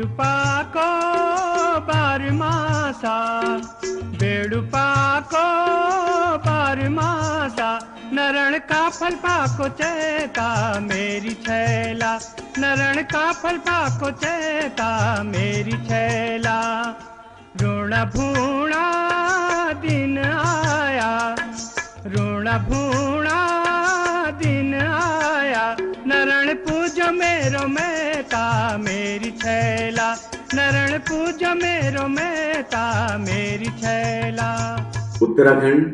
बेडुपाको बारमासा बेडुपाको बारमासा नरण का फल पाको चेता मेरी छैला नरण का फल पाको चेता मेरी छैला ऋण भूणा दिन आया ऋण भूणा दिन आया नरण पूज मेरो मेता मेरी छैला नरण पूज मेरो मेता मेरी छैला। उत्तराखंड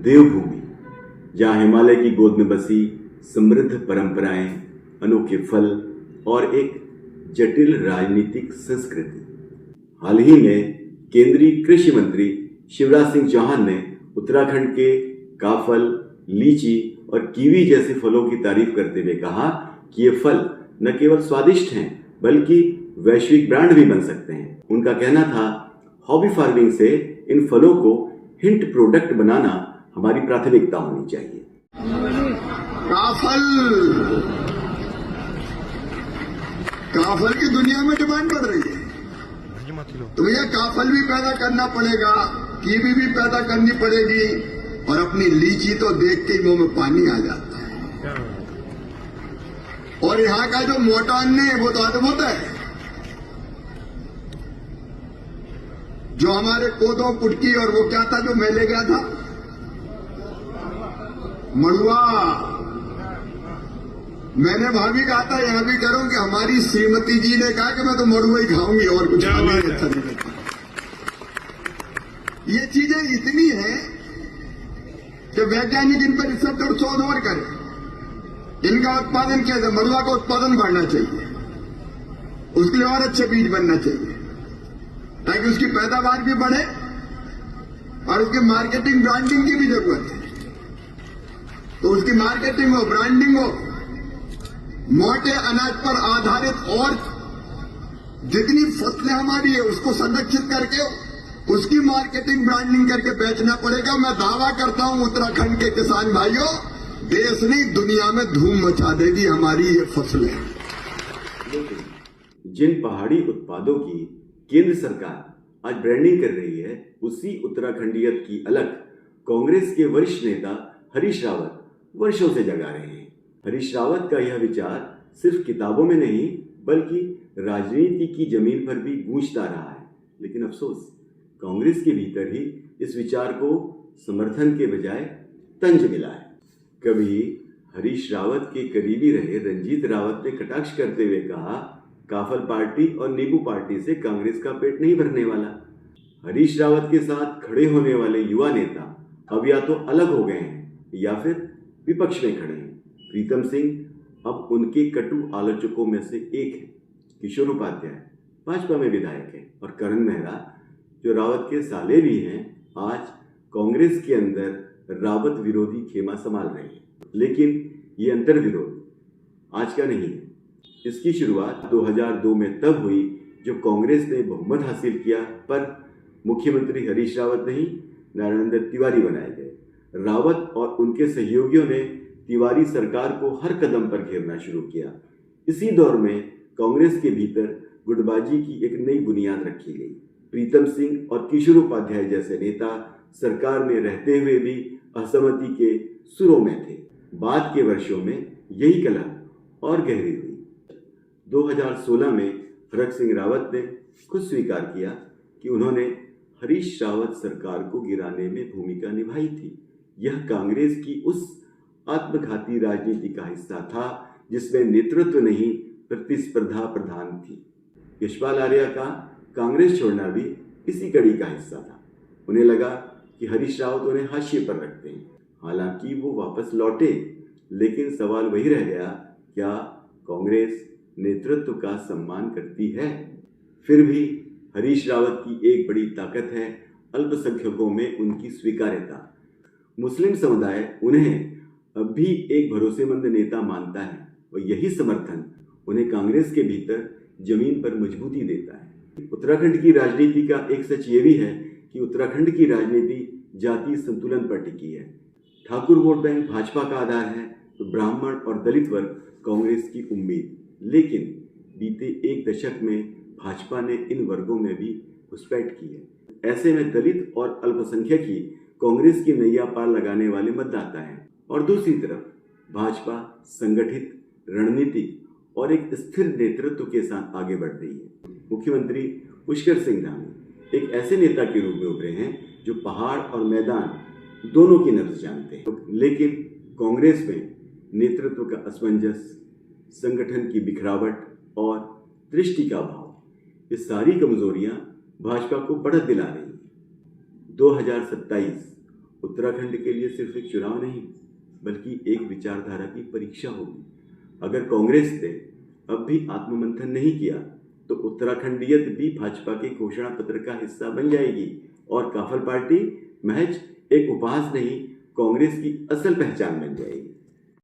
देवभूमि, जहाँ हिमालय की गोद में बसी समृद्ध परंपराएं, अनोखे फल और एक जटिल राजनीतिक संस्कृति। हाल ही में केंद्रीय कृषि मंत्री शिवराज सिंह चौहान ने उत्तराखंड के काफल, लीची और कीवी जैसे फलों की तारीफ करते हुए कहा कि ये फल न केवल स्वादिष्ट हैं बल्कि वैश्विक ब्रांड भी बन सकते हैं। उनका कहना था, हॉबी फार्मिंग से इन फलों को हिंट प्रोडक्ट बनाना हमारी प्राथमिकता होनी चाहिए। काफल की दुनिया में डिमांड बढ़ रही है, तो भैया काफल भी पैदा करना पड़ेगा, कीवी भी पैदा करनी पड़ेगी। और अपनी लीची तो देख के ही मुंह में पानी आ जाता है। और यहाँ का जो मोटा अन्न है वो तो अद्भुत है। जो हमारे कोदो कुटकी और वो क्या था जो मैं ले गया था, मड़ुआ। मैंने भाभी कहा था, यहां भी कह रहा हूं कि हमारी श्रीमती जी ने कहा कि मैं तो मड़ुआ ही खाऊंगी और कुछ खाने अच्छा नहीं लगता। ये चीजें इतनी हैं कि वैज्ञानिक इन पर रिसर्च और शोध और करें। इनका उत्पादन किया जाए, मड़ुआ का उत्पादन बढ़ना चाहिए, उसके लिए और अच्छे बीज बनना चाहिए ताकि उसकी पैदावार भी बढ़े और उसकी मार्केटिंग ब्रांडिंग की भी जरूरत है। तो उसकी मार्केटिंग हो, ब्रांडिंग हो, मोटे अनाज पर आधारित और जितनी फसलें हमारी है उसको संरक्षित करके उसकी मार्केटिंग ब्रांडिंग करके बेचना पड़ेगा। मैं दावा करता हूं उत्तराखंड के किसान भाइयों, देश नहीं दुनिया में धूम मचा देगी हमारी ये फसलें। जिन पहाड़ी उत्पादों की केंद्र सरकार आज ब्रांडिंग कर रही है, उसी उत्तराखंडियत की अलग कांग्रेस के वरिष्ठ नेता हरीश रावत वर्षों से जगा रहे हैं। हरीश रावत का यह विचार सिर्फ किताबों में नहीं बल्कि राजनीति की जमीन पर भी गूंजता रहा है। लेकिन अफसोस, कांग्रेस के भीतर ही इस विचार को समर्थन के बजाय तंज मिला है। कभी हरीश रावत के करीबी रहे रंजीत रावत ने कटाक्ष करते हुए कहा, काफल पार्टी और नींबू पार्टी से कांग्रेस का पेट नहीं भरने वाला। हरीश रावत के साथ खड़े होने वाले युवा नेता अब या तो अलग हो गए हैं या फिर विपक्ष में खड़े हैं। प्रीतम सिंह अब उनके कटु आलोचकों में से एक है। किशोर उपाध्याय भाजपा में विधायक है और करण मेहरा जो रावत के साले भी हैं, आज कांग्रेस के अंदर रावत विरोधी खेमा संभाल रहे हैं। लेकिन ये अंतर विरोध आज का नहीं है। इसकी शुरुआत 2002 में तब हुई जब कांग्रेस ने बहुमत हासिल किया, पर मुख्यमंत्री हरीश रावत नहीं, नारायण दत्त तिवारी बनाए गए। रावत और उनके सहयोगियों ने तिवारी सरकार को हर कदम पर घेरना शुरू किया। इसी दौर में कांग्रेस के भीतर गुटबाजी की एक नई बुनियाद रखी गई। प्रीतम सिंह और किशोर उपाध्याय जैसे नेता सरकार में रहते हुए भी असहमति के सुरों में थे। बाद के वर्षों में यही कलह और गहरी हुई। 2016 में हरक सिंह रावत ने खुद स्वीकार किया कि उन्होंने हरीश रावत सरकार को गिराने में भूमिका निभाई थी। यह कांग्रेस की उस आत्मघाती राजनीति का हिस्सा था जिसमें नेतृत्व नहीं प्रतिस्पर्धा प्रधान थी। यशपाल आर्या का कांग्रेस छोड़ना भी इसी कड़ी का हिस्सा था। उन्हें लगा कि हरीश रावत उन्हें हाशिए पर रखते हैं। हालांकि वो वापस लौटे, लेकिन सवाल वही रह गया, क्या कांग्रेस नेतृत्व का सम्मान करती है? फिर भी हरीश रावत की एक बड़ी ताकत है अल्पसंख्यकों में उनकी स्वीकार्यता। मुस्लिम समुदाय उन्हें अब भी एक भरोसेमंद नेता मानता है और यही समर्थन उन्हें कांग्रेस के भीतर जमीन पर मजबूती देता है। उत्तराखंड की राजनीति का एक सच ये भी है कि उत्तराखंड की राजनीति जातीय संतुलन पर टिकी है। ठाकुर वोट बैंक भाजपा का आधार है तो ब्राह्मण और दलित वर्ग कांग्रेस की उम्मीद। लेकिन बीते एक दशक में भाजपा ने इन वर्गों में भी घुसपैठ की है। ऐसे में दलित और अल्पसंख्यक ही कांग्रेस की नैया पार लगाने वाले मतदाता हैं और दूसरी तरफ भाजपा संगठित, रणनीतिक और एक स्थिर नेतृत्व के साथ आगे बढ़ रही है। मुख्यमंत्री पुष्कर सिंह धामी एक ऐसे नेता के रूप में उभरे हैं जो पहाड़ और मैदान दोनों की नब्ज जानते हैं, लेकिन कांग्रेस में नेतृत्व का असमंजस, संगठन की बिखरावट और दृष्टि का अभाव, ये सारी कमजोरियां भाजपा को बढ़त दिला रही हैं। 2027 उत्तराखंड के लिए सिर्फ एक चुनाव नहीं बल्कि एक विचारधारा की परीक्षा होगी। अगर कांग्रेस ने अब भी आत्ममंथन नहीं किया तो उत्तराखंडियत भी भाजपा के घोषणा पत्र का हिस्सा बन जाएगी और काफल पार्टी महज एक उपहास नहीं, कांग्रेस की असल पहचान बन जाएगी।